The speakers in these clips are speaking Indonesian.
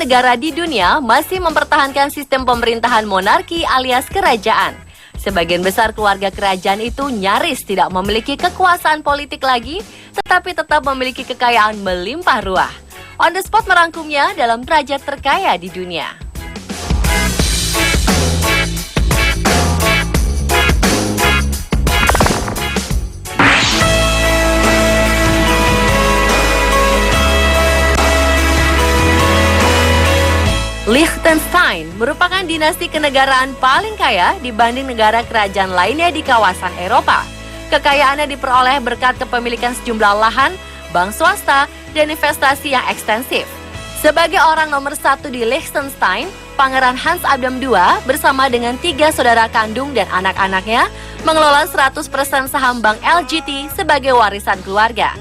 negara di dunia masih mempertahankan sistem pemerintahan monarki alias kerajaan. Sebagian besar keluarga kerajaan itu nyaris tidak memiliki kekuasaan politik lagi, tetapi tetap memiliki kekayaan melimpah ruah. On the Spot merangkumnya dalam derajat terkaya di dunia. Liechtenstein merupakan dinasti kenegaraan paling kaya dibanding negara kerajaan lainnya di kawasan Eropa. Kekayaannya diperoleh berkat kepemilikan sejumlah lahan, bank swasta, dan investasi yang ekstensif. Sebagai orang nomor satu di Liechtenstein, Pangeran Hans Adam II bersama dengan 3 saudara kandung dan anak-anaknya mengelola 100% saham Bank LGT sebagai warisan keluarga.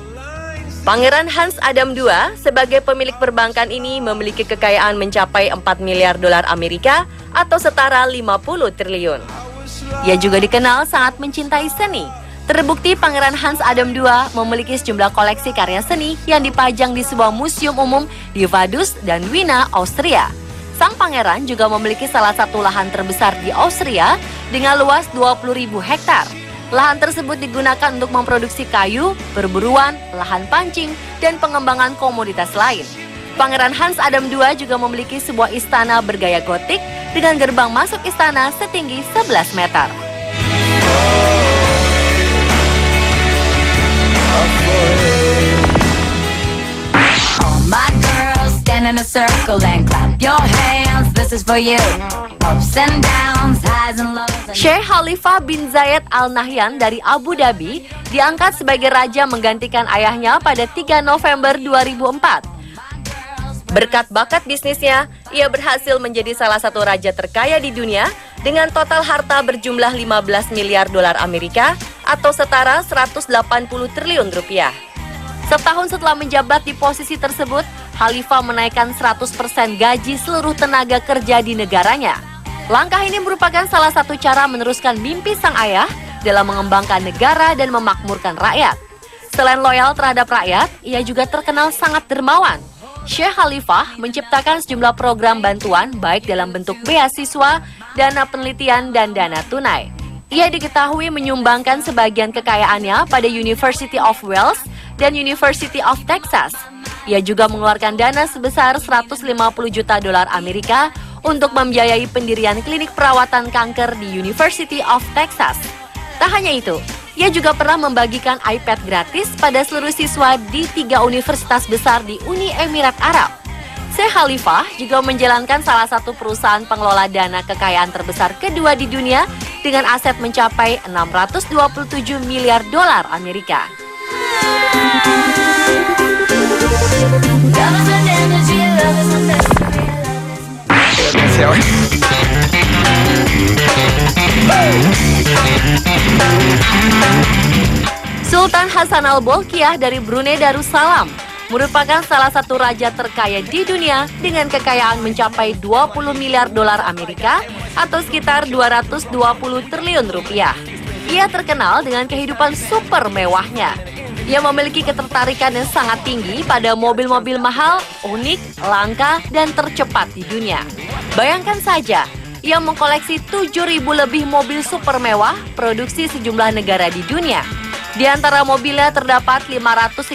Pangeran Hans Adam II sebagai pemilik perbankan ini memiliki kekayaan mencapai 4 miliar dolar Amerika atau setara 50 triliun. Ia juga dikenal sangat mencintai seni. Terbukti Pangeran Hans Adam II memiliki sejumlah koleksi karya seni yang dipajang di sebuah museum umum di Vaduz dan Wina, Austria. Sang pangeran juga memiliki salah satu lahan terbesar di Austria dengan luas 20.000 hektar. Lahan tersebut digunakan untuk memproduksi kayu, perburuan, lahan pancing, dan pengembangan komoditas lain. Pangeran Hans Adam II juga memiliki sebuah istana bergaya gotik dengan gerbang masuk istana setinggi 11 meter. In a circle and clap your hands, this is for you. Ups and downs, highs and lows. Sheikh Khalifa bin Zayed Al Nahyan dari Abu Dhabi diangkat sebagai raja menggantikan ayahnya pada 3 November 2004. Berkat bakat bisnisnya, ia berhasil menjadi salah satu raja terkaya di dunia dengan total harta berjumlah 15 miliar dolar Amerika atau setara 180 triliun rupiah. Setahun setelah menjabat di posisi tersebut, Khalifah menaikkan 100% gaji seluruh tenaga kerja di negaranya. Langkah ini merupakan salah satu cara meneruskan mimpi sang ayah dalam mengembangkan negara dan memakmurkan rakyat. Selain loyal terhadap rakyat, ia juga terkenal sangat dermawan. Sheikh Khalifah menciptakan sejumlah program bantuan baik dalam bentuk beasiswa, dana penelitian, dan dana tunai. Ia diketahui menyumbangkan sebagian kekayaannya pada University of Wales dan University of Texas. Ia juga mengeluarkan dana sebesar 150 juta dolar Amerika untuk membiayai pendirian klinik perawatan kanker di University of Texas. Tak hanya itu, ia juga pernah membagikan iPad gratis pada seluruh siswa di 3 universitas besar di Uni Emirat Arab. Sheikh Khalifah juga menjalankan salah satu perusahaan pengelola dana kekayaan terbesar kedua di dunia dengan aset mencapai 627 miliar dolar Amerika. Sultan Hasan Al-Bolkiah dari Brunei Darussalam merupakan salah satu raja terkaya di dunia dengan kekayaan mencapai 20 miliar dolar Amerika atau sekitar 220 triliun rupiah. Ia terkenal dengan kehidupan super mewahnya. Ia memiliki ketertarikan yang sangat tinggi pada mobil-mobil mahal, unik, langka, dan tercepat di dunia. Bayangkan saja, ia mengkoleksi 7.000 lebih mobil super mewah produksi sejumlah negara di dunia. Di antara mobilnya terdapat 531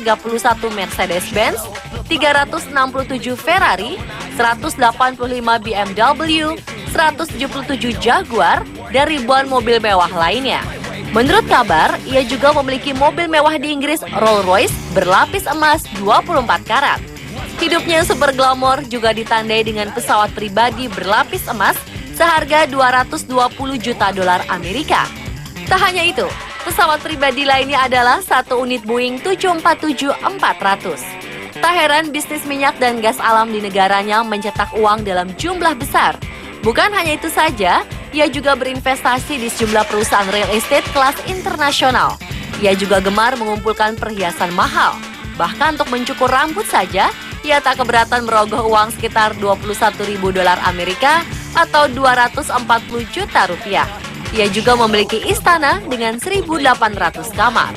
Mercedes-Benz, 367 Ferrari, 185 BMW, 177 Jaguar, dan ribuan mobil mewah lainnya. Menurut kabar, ia juga memiliki mobil mewah di Inggris Rolls-Royce berlapis emas 24 karat. Hidupnya yang super glamor juga ditandai dengan pesawat pribadi berlapis emas seharga 220 juta dolar Amerika. Tak hanya itu, pesawat pribadi lainnya adalah satu unit Boeing 747-400. Tak heran bisnis minyak dan gas alam di negaranya mencetak uang dalam jumlah besar. Bukan hanya itu saja, ia juga berinvestasi di sejumlah perusahaan real estate kelas internasional. Ia juga gemar mengumpulkan perhiasan mahal. Bahkan untuk mencukur rambut saja, ia tak keberatan merogoh uang sekitar 21.000 dolar Amerika atau 240 juta rupiah. Ia juga memiliki istana dengan 1.800 kamar.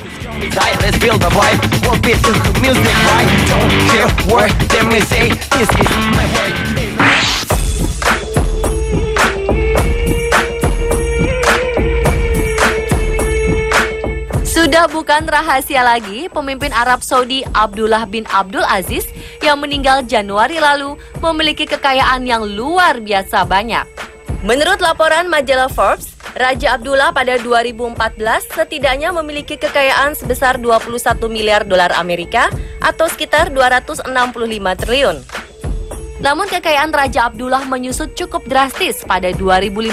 Let's feel the vibe. One bit to music, right? Don't care what they may say. This is my way. Sudah bukan rahasia lagi, pemimpin Arab Saudi Abdullah bin Abdul Aziz yang meninggal Januari lalu memiliki kekayaan yang luar biasa banyak. Menurut laporan majalah Forbes, Raja Abdullah pada 2014 setidaknya memiliki kekayaan sebesar 21 miliar dolar Amerika atau sekitar 265 triliun. Namun kekayaan Raja Abdullah menyusut cukup drastis pada 2015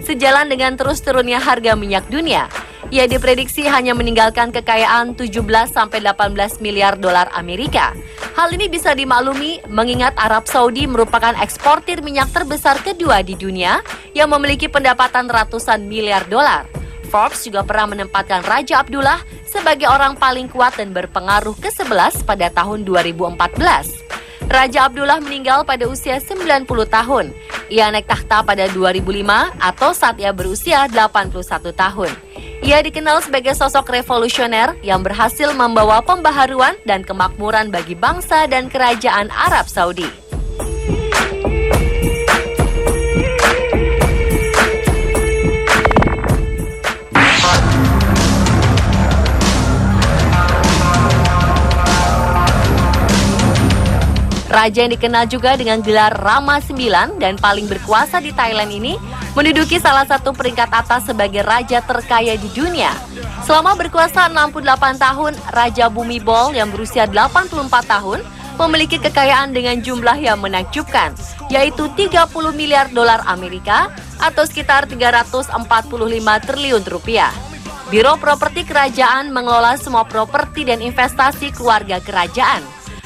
sejalan dengan terus turunnya harga minyak dunia. Ia diprediksi hanya meninggalkan kekayaan 17-18 miliar dolar Amerika. Hal ini bisa dimaklumi mengingat Arab Saudi merupakan eksportir minyak terbesar kedua di dunia yang memiliki pendapatan ratusan miliar dolar. Forbes juga pernah menempatkan Raja Abdullah sebagai orang paling kuat dan berpengaruh ke-11 pada tahun 2014. Raja Abdullah meninggal pada usia 90 tahun. Ia naik tahta pada 2005 atau saat ia berusia 81 tahun. Ia dikenal sebagai sosok revolusioner yang berhasil membawa pembaharuan dan kemakmuran bagi bangsa dan kerajaan Arab Saudi. Raja yang dikenal juga dengan gelar Rama IX dan paling berkuasa di Thailand ini menduduki salah satu peringkat atas sebagai raja terkaya di dunia. Selama berkuasa 68 tahun, Raja Bhumibol yang berusia 84 tahun memiliki kekayaan dengan jumlah yang menakjubkan, yaitu 30 miliar dolar Amerika atau sekitar 345 triliun rupiah. Biro Properti Kerajaan mengelola semua properti dan investasi keluarga kerajaan.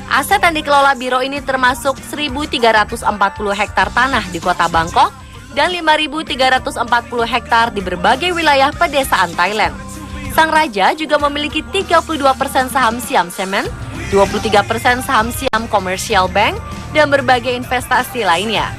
Aset yang dikelola biro ini termasuk 1.340 hektar tanah di kota Bangkok dan 5.340 hektar di berbagai wilayah pedesaan Thailand. Sang raja juga memiliki 32% saham Siam Cement, 23% saham Siam Commercial Bank, dan berbagai investasi lainnya.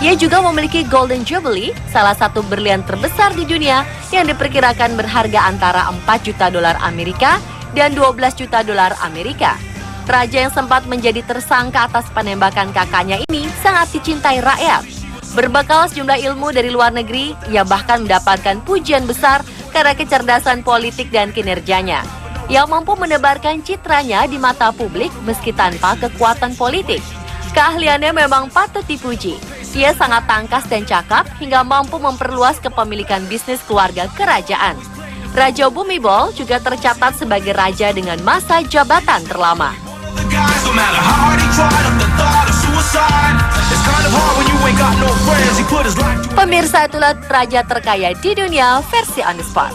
Ia juga memiliki Golden Jubilee, salah satu berlian terbesar di dunia yang diperkirakan berharga antara 4 juta dolar Amerika dan 12 juta dolar Amerika. Raja yang sempat menjadi tersangka atas penembakan kakaknya ini sangat dicintai rakyat. Berbekal sejumlah ilmu dari luar negeri, ia bahkan mendapatkan pujian besar karena kecerdasan politik dan kinerjanya. Ia mampu menebarkan citranya di mata publik meski tanpa kekuatan politik. Keahliannya memang patut dipuji. Ia sangat tangkas dan cakap hingga mampu memperluas kepemilikan bisnis keluarga kerajaan. Raja Bhumibol juga tercatat sebagai raja dengan masa jabatan terlama. Pemirsa, itulah raja terkaya di dunia versi On The Spot.